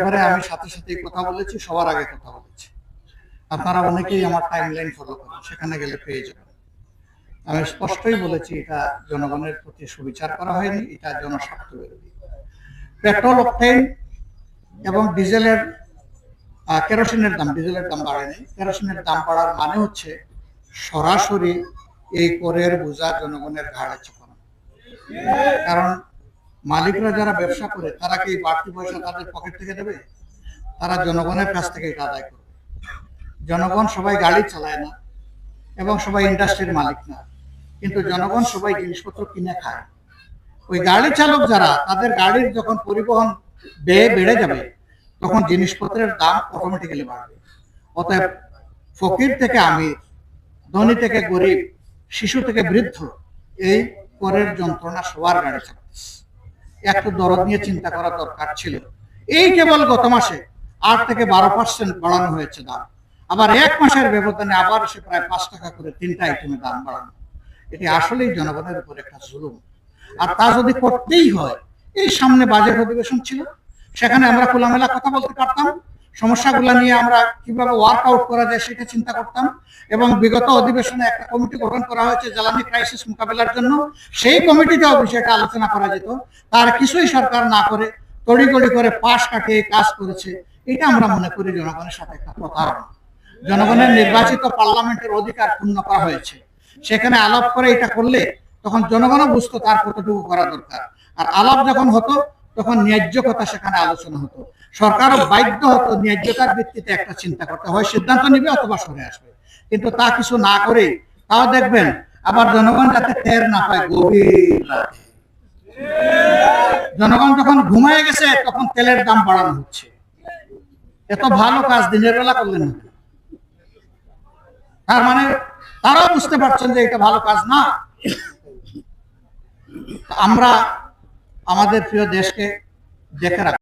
ব্যাপারে আমি সাথে সাথেই কথা বলেছি, সবার আগে কথা বলেছি। আপনারা অনেকেই আমার টাইমলাইন ফলো করেন, সেখানে গেলে পেয়ে যাবেন। আমি স্পষ্টই বলেছি এটা জনগণের প্রতি সুবিচার করা হয়নি, এটা জনস্বার্থ বিরোধী। পেট্রোল, অকটেন এবং ডিজেলের কেরোসিনের দাম, ডিজেলের দাম বাড়েনি। কেরোসিনের দাম বাড়ার মানে হচ্ছে সরাসরি এই করের বোঝা জনগণের ঘাড়ে চাপানো। কারণ মালিকরা যারা ব্যবসা করে তারা কি বাড়তি পয়সা তাদের পকেট থেকে দেবে? তারা জনগণের কাছ থেকে এটা আদায় করবে। জনগণ সবাই গাড়ি চালায় না এবং সবাই ইন্ডাস্ট্রির মালিক না, কিন্তু জনগণ সবাই জিনিসপত্র কিনে খায়। ওই গাড়ি চালক যারা, তাদের গাড়ির যখন পরিবহন ব্যয় বেড়ে যাবে তখন জিনিসপত্রের দাম অটোমেটিক্যালি বাড়বে। অতএব ফকির থেকে আমির, ধনী থেকে গরিব, শিশু থেকে বৃদ্ধ, এই করের যন্ত্রণা সবার গাড়ি চালাচ্ছে। একটু দরদ নিয়ে চিন্তা করা দরকার ছিল। এই কেবল গত মাসে 8 থেকে 12% বাড়ানো হয়েছে দাম, আবার এক মাসের ব্যবধানে আবার সে প্রায় 5 টাকা করে 3টা আইটেমে দাম বাড়ানো। এটি আসলেই জনগণের উপর একটা জুলুম। আর তা যদি করতেই হয়, এই সামনে বাজেট অধিবেশন ছিল, সেখানে আমরা খোলামেলা কথা বলতে পারতাম, সমস্যাগুলো নিয়ে আমরা কিভাবে ওয়ার্কআউট করা যায় সেটা চিন্তা করতাম। এবং বিগত অধিবেশনে একটা কমিটি গঠন করা হয়েছে জ্বালানি ক্রাইসিস মোকাবেলার জন্য, সেই কমিটিতেও বিষয়টা আলোচনা করা যেত। তার কিছুই সরকার না করে তড়িগড়ি করে পাশ কাটিয়ে কাজ করেছে। এটা আমরা মনে করি জনগণের সাথে একটা প্রতারণা। জনগণের নির্বাচিত পার্লামেন্টের অধিকার পূর্ণ করা হয়েছে, সেখানে আলাপ করে এটা করলে তখন জনগণও বুঝতো তার কতটুকু করা দরকার। আর আলাপ যখন হতো তখন ন্যায্য কথা সেখানে আলোচনা হতো। সরকারও বাধ্য হতো ন্যায্যতার ভিত্তিতে একটা চিন্তা করতে, হয় সিদ্ধান্ত নিবে অথবা সরে আসবে। কিন্তু তা কিছু না করে, তাও দেখবেন আবার জনগণ যাতে টের না পায়, গভীর রাতে জনগণ যখন ঘুমিয়ে গেছে তখন তেলের দাম বাড়ানো হচ্ছে। এত ভালো কাজ দিনের বেলা করলেন না। তার মানে তারাও বুঝতে পারছেন যে এটা ভালো কাজ না। আমরা আমাদের প্রিয় দেশকে দেখে রাখবো।